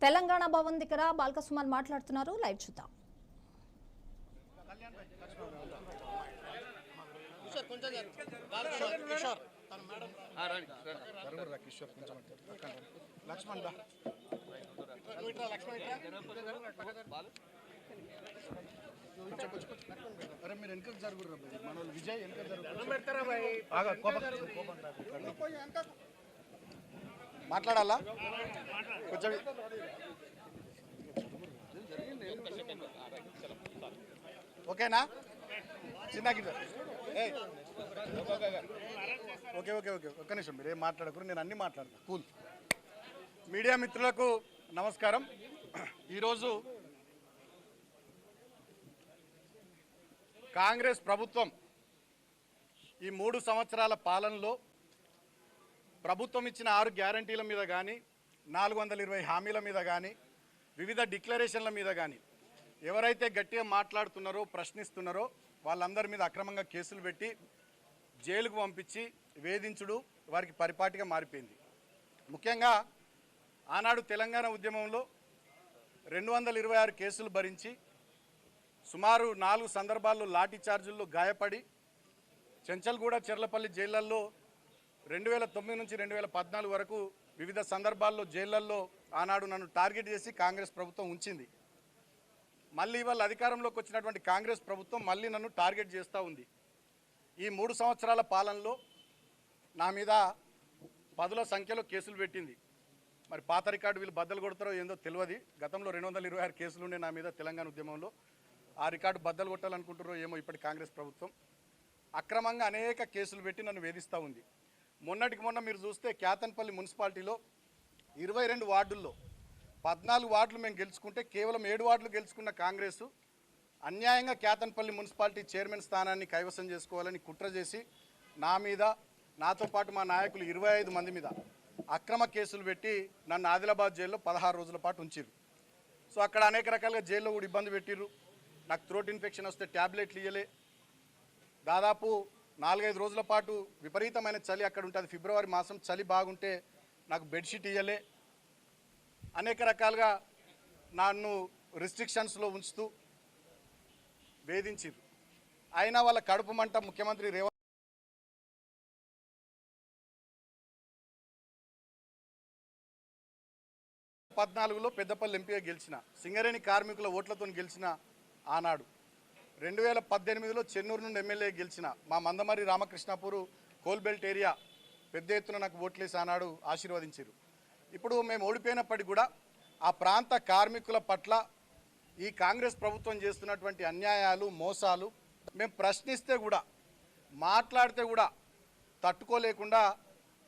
తెలంగాణ భవన్ దగ్గర బాల్కసుమన్ మాట్లాడుతున్నారు. లైవ్ చూద్దాం. అరే మీరు వెనకకు జరుగురు మన వాళ్ళు విజయ్ వెనక మాట్లాడాలా కొంచెం ఓకేనా చిన్న ఓకే ఓకే ఓకే ఒక్క నిమిషం మీరు ఏం మాట్లాడకూడదు, నేను అన్నీ మాట్లాడతాను. కూల్. మీడియా మిత్రులకు నమస్కారం. ఈరోజు కాంగ్రెస్ ప్రభుత్వం ఈ 3 సంవత్సరాల పాలనలో ప్రభుత్వం ఇచ్చిన 6 గ్యారంటీల మీద కానీ 420 హామీల మీద కానీ వివిధ డిక్లరేషన్ల మీద కానీ ఎవరైతే గట్టిగా మాట్లాడుతున్నారో ప్రశ్నిస్తున్నారో వాళ్ళందరి మీద అక్రమంగా కేసులు పెట్టి జైలుకు పంపించి వేధించుడు వారికి పరిపాటిగా మారిపోయింది. ముఖ్యంగా ఆనాడు తెలంగాణ ఉద్యమంలో 226 కేసులు భరించి సుమారు 4 సందర్భాల్లో లాఠీ చార్జుల్లో గాయపడి చెంచల్గూడ చెర్లపల్లి జైళ్లల్లో 2009 నుంచి 2014 వరకు వివిధ సందర్భాల్లో జైళ్లల్లో ఆనాడు నన్ను టార్గెట్ చేసి కాంగ్రెస్ ప్రభుత్వం ఉంచింది. మళ్ళీ ఇవాళ అధికారంలోకి వచ్చినటువంటి కాంగ్రెస్ ప్రభుత్వం మళ్ళీ నన్ను టార్గెట్ చేస్తూ ఉంది. ఈ 3 సంవత్సరాల పాలనలో నా మీద 10ల సంఖ్యలో కేసులు పెట్టింది. మరి పాత రికార్డు వీళ్ళు బద్దలు కొడతారో ఏందో తెలియదు. గతంలో 226 కేసులు ఉండే నా మీద తెలంగాణ ఉద్యమంలో. ఆ రికార్డు బద్దలు కొట్టాలనుకుంటారో ఏమో ఇప్పటి కాంగ్రెస్ ప్రభుత్వం. అక్రమంగా అనేక కేసులు పెట్టి నన్ను వేధిస్తూ ఉంది. మొన్నటికి మొన్న మీరు చూస్తే క్యాతన్పల్లి మున్సిపాలిటీలో 22 వార్డుల్లో 14 వార్డులు మేము గెలుచుకుంటే కేవలం 7 వార్డులు గెలుచుకున్న కాంగ్రెస్ అన్యాయంగా క్యాతన్పల్లి మున్సిపాలిటీ చైర్మన్ స్థానాన్ని కైవసం చేసుకోవాలని కుట్ర చేసి నా మీద, నాతో పాటు మా నాయకులు 25 మంది మీద అక్రమ కేసులు పెట్టి నన్ను ఆదిలాబాద్ జైల్లో 16 రోజుల పాటు ఉంచారు. సో అక్కడ అనేక రకాలుగా జైల్లో కూడా ఇబ్బంది పెట్టిర్రు. నాకు థ్రోట్ ఇన్ఫెక్షన్ వస్తే ట్యాబ్లెట్లు ఇవ్వలే. దాదాపు 4-5 రోజుల పాటు విపరీతమైన చలి అక్కడ ఉంటుంది. ఫిబ్రవరి మాసం చలి బాగుంటే నాకు బెడ్షీట్ ఇవ్వలే. అనేక రకాలుగా నన్ను రిస్ట్రిక్షన్స్లో ఉంచుతూ వేధించారు. అయినా వాళ్ళ కడుపు మంట ముఖ్యమంత్రి రేవంత్ 14లో పెద్దపల్లి ఎంపీగా గెలిచిన, సింగరేణి కార్మికుల ఓట్లతో గెలిచిన ఆనాడు 2018లో చెన్నూరు నుండి ఎమ్మెల్యే గెలిచిన మా మందమరి రామకృష్ణాపూర్ కోల్బెల్ట్ ఏరియా పెద్ద ఎత్తున నాకు ఓట్లేసి ఆనాడు ఆశీర్వదించారు. ఇప్పుడు మేము ఓడిపోయినప్పటికీ కూడా ఆ ప్రాంత కార్మికుల పట్ల ఈ కాంగ్రెస్ ప్రభుత్వం చేస్తున్నటువంటి అన్యాయాలు, మోసాలు మేము ప్రశ్నిస్తే కూడా, మాట్లాడితే కూడా తట్టుకోలేకుండా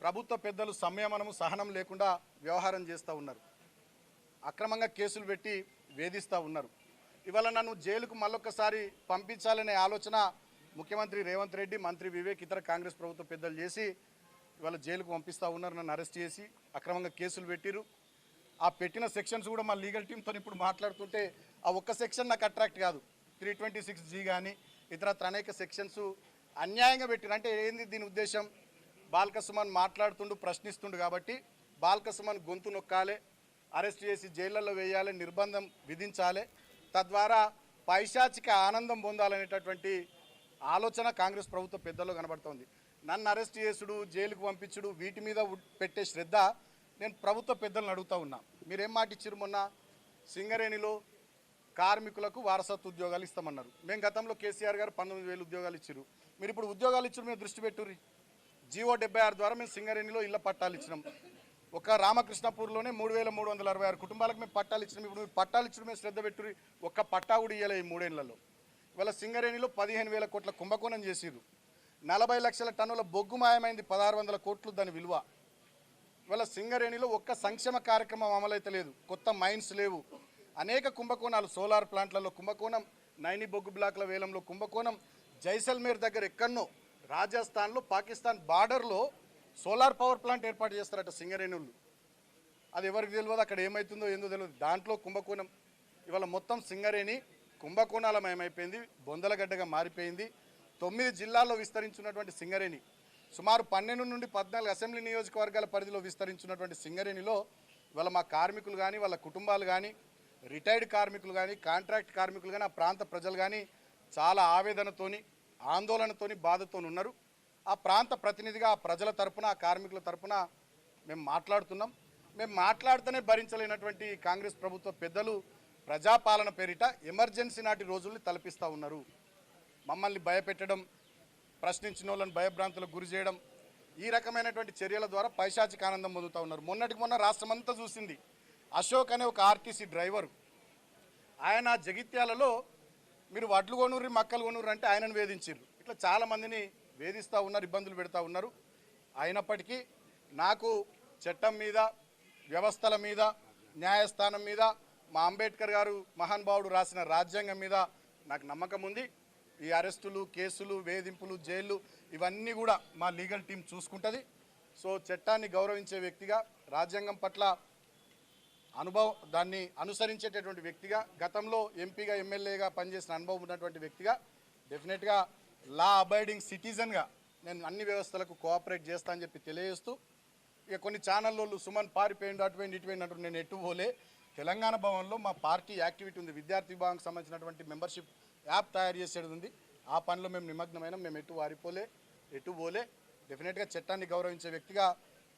ప్రభుత్వ పెద్దలు సంయమనము, సహనం లేకుండా వ్యవహారం చేస్తూ ఉన్నారు. అక్రమంగా కేసులు పెట్టి వేధిస్తూ ఉన్నారు. ఇవాళ నన్ను జైలుకు మళ్ళొక్కసారి పంపించాలనే ఆలోచన ముఖ్యమంత్రి రేవంత్ రెడ్డి, మంత్రి వివేక్, ఇతర కాంగ్రెస్ ప్రభుత్వ పెద్దలు చేసి ఇవాళ జైలుకు పంపిస్తూ ఉన్నారు. నన్ను అరెస్ట్ చేసి అక్రమంగా కేసులు పెట్టిరు. ఆ పెట్టిన సెక్షన్స్ కూడా మా లీగల్ టీంతో ఇప్పుడు మాట్లాడుతుంటే ఆ ఒక్క సెక్షన్ నాకు అట్రాక్ట్ కాదు. 326G కానీ ఇతరత్ర అనేక సెక్షన్స్ అన్యాయంగా పెట్టిరు. అంటే ఏంది దీని ఉద్దేశం? బాల్కసుమన్ మాట్లాడుతుండు, ప్రశ్నిస్తుండు కాబట్టి బాల్కసుమన్ గొంతు నొక్కాలి, అరెస్ట్ చేసి జైళ్లలో వేయాలి, నిర్బంధం విధించాలి, తద్వారా పైశాచిక ఆనందం పొందాలనేటటువంటి ఆలోచన కాంగ్రెస్ ప్రభుత్వ పెద్దల్లో కనబడుతోంది. నన్ను అరెస్ట్ చేసుడు, జైలుకు పంపించుడు, వీటి మీద పెట్టే శ్రద్ధ నేను ప్రభుత్వ పెద్దలను అడుగుతూ ఉన్నా. మీరేం మాట ఇచ్చారు? మొన్న సింగరేణిలో కార్మికులకు వారసత్వ ఉద్యోగాలు ఇస్తామన్నారు. మేము గతంలో కేసీఆర్ గారు 19,000 ఉద్యోగాలు ఇచ్చారు. మీరు ఇప్పుడు ఉద్యోగాలు ఇచ్చారు, మీరు దృష్టి పెట్టుర్రి. జీవో 76 ద్వారా మేము సింగరేణిలో ఇళ్ల పట్టాలు ఇచ్చినాం. ఒక రామకృష్ణపూర్లోనే 3,366 కుటుంబాలకు మేము పట్టాలు ఇచ్చినాం. ఇప్పుడు మీరు పట్టాలు ఇచ్చిన మేము శ్రద్ధ పెట్టుర్రి. ఒక్క పట్టా కూడా ఇవ్వలే ఈ 3 ఏళ్లలో. ఇవాళ సింగరేణిలో 15,000 కోట్ల కుంభకోణం చేసిర్రు. 40 లక్షల టన్నుల బొగ్గు మాయమైంది, 1600 కోట్లు దాని విలువ. ఇవాళ సింగరేణిలో ఒక్క సంక్షేమ కార్యక్రమం అమలైతే లేదు, కొత్త మైన్స్ లేవు, అనేక కుంభకోణాలు, సోలార్ ప్లాంట్లలో కుంభకోణం, నైని బొగ్గు బ్లాక్ల వేలంలో కుంభకోణం, జైసల్మేర్ దగ్గర ఎక్కడనో రాజస్థాన్లో పాకిస్తాన్ బార్డర్లో సోలార్ పవర్ ప్లాంట్ ఏర్పాటు చేస్తారట సింగరేణులు. అది ఎవరికి తెలియదు, అక్కడ ఏమవుతుందో ఏందో తెలియదు, దాంట్లో కుంభకోణం. ఇవాళ మొత్తం సింగరేణి కుంభకోణాలమయమైపోయింది, బొందలగడ్డగా మారిపోయింది. 9 జిల్లాల్లో విస్తరించినటువంటి సింగరేణి, సుమారు 12 నుండి 14 అసెంబ్లీ నియోజకవర్గాల పరిధిలో విస్తరించినటువంటి సింగరేణిలో ఇవాళ మా కార్మికులు కానీ వాళ్ళ కుటుంబాలు కానీ రిటైర్డ్ కార్మికులు కానీ కాంట్రాక్ట్ కార్మికులు కానీ ఆ ప్రాంత ప్రజలు కానీ చాలా ఆవేదనతోని ఆందోళనతోని బాధతోని ఉన్నారు. ఆ ప్రాంత ప్రతినిధిగా ఆ ప్రజల తరపున ఆ కార్మికుల తరపున మేము మాట్లాడుతున్నాం. మేము మాట్లాడితేనే భరించలేనటువంటి కాంగ్రెస్ ప్రభుత్వ పెద్దలు ప్రజాపాలన పేరిట ఎమర్జెన్సీ నాటి రోజుల్ని తలపిస్తూ ఉన్నారు. మమ్మల్ని భయపెట్టడం, ప్రశ్నించిన వాళ్ళని భయభ్రాంతులకు గురి చేయడం, ఈ రకమైనటువంటి చర్యల ద్వారా పైశాచిక ఆనందం పొందుతూ ఉన్నారు. మొన్నటికి మొన్న రాష్ట్రమంతా చూసింది. అశోక్ అనే ఒక ఆర్టీసీ డ్రైవరు, ఆయన జగిత్యాలలో మీరు వడ్లు కొనుర్రి మక్కలు కొనుర్రి అంటే ఆయనను వేధించారు. ఇట్లా చాలామందిని వేధిస్తూ ఉన్నారు, ఇబ్బందులు పెడతా ఉన్నారు. అయినప్పటికీ నాకు చట్టం మీద, వ్యవస్థల మీద, న్యాయస్థానం మీద, మా అంబేద్కర్ గారు మహానుభావుడు రాసిన రాజ్యాంగం మీద నాకు నమ్మకం ఉంది. ఈ అరెస్టులు, కేసులు, వేధింపులు, జైళ్ళు ఇవన్నీ కూడా మా లీగల్ టీం చూసుకుంటుంది. సో చట్టాన్ని గౌరవించే వ్యక్తిగా, రాజ్యాంగం పట్ల దాన్ని అనుసరించేటటువంటి వ్యక్తిగా, గతంలో ఎంపీగా ఎమ్మెల్యేగా పనిచేసిన అనుభవం ఉన్నటువంటి వ్యక్తిగా, డెఫినెట్గా లా అబైడింగ్ సిటిజన్గా నేను అన్ని వ్యవస్థలకు కోఆపరేట్ చేస్తా అని చెప్పి తెలియజేస్తూ, ఇక కొన్ని ఛానల్లో సుమన్ పారిపోయింది, అటుపోయింది, ఇటుపోయింది అంటారు. నేను ఎటు పోలే. తెలంగాణ భవన్లో మా పార్టీ యాక్టివిటీ ఉంది, విద్యార్థి విభాగానికి సంబంధించినటువంటి మెంబర్షిప్ యాప్ తయారు చేసేది ఉంది. ఆ పనిలో మేము నిమగ్నమైన, మేము ఎటు వారిపోలే, ఎటు పోలే. డెఫినెట్గా చట్టాన్ని గౌరవించే వ్యక్తిగా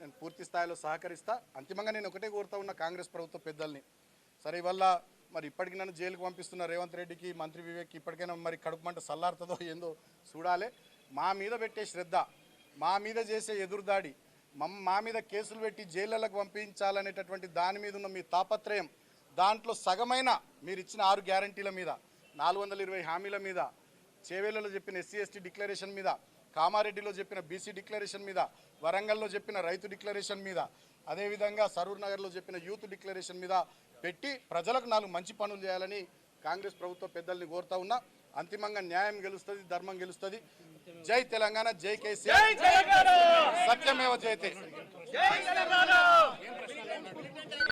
నేను పూర్తి స్థాయిలో సహకరిస్తా. అంతిమంగా నేను ఒకటే కోరుతా ఉన్న కాంగ్రెస్ ప్రభుత్వ పెద్దల్ని, సరే ఇవల్ల మరి ఇప్పటికి నన్ను జైలుకు పంపిస్తున్న రేవంత్ రెడ్డికి, మంత్రి వివేక్ ఇప్పటికైనా మరి కడుపు మంట సల్లారుతుందో ఏందో చూడాలి. మా మీద పెట్టే శ్రద్ధ, మా మీద చేసే ఎదురుదాడి, మా మీద కేసులు పెట్టి జైళ్ళకు పంపించాలనేటటువంటి దాని మీద ఉన్న మీ తాపత్రయం, దాంట్లో సగమైన మీరు ఇచ్చిన 6 గ్యారంటీల మీద, 420 హామీల మీద, చేవేళ్లలో చెప్పిన ఎస్సీ ఎస్టీ డిక్లరేషన్ మీద, కామారెడ్డిలో చెప్పిన బీసీ డిక్లరేషన్ మీద, వరంగల్లో చెప్పిన రైతు డిక్లరేషన్ మీద, అదేవిధంగా సరూర్ నగర్లో చెప్పిన యూత్ డిక్లరేషన్ మీద పెట్టి ప్రజలకు 4 మంచి పనులు చేయాలని కాంగ్రెస్ ప్రభుత్వ పెద్దల్ని కోరుతా ఉన్నా. అంతిమంగా న్యాయం గెలుస్తుంది, ధర్మం గెలుస్తుంది. జై తెలంగాణ, జై కేసీఆర్, సత్యమేవ జయతే.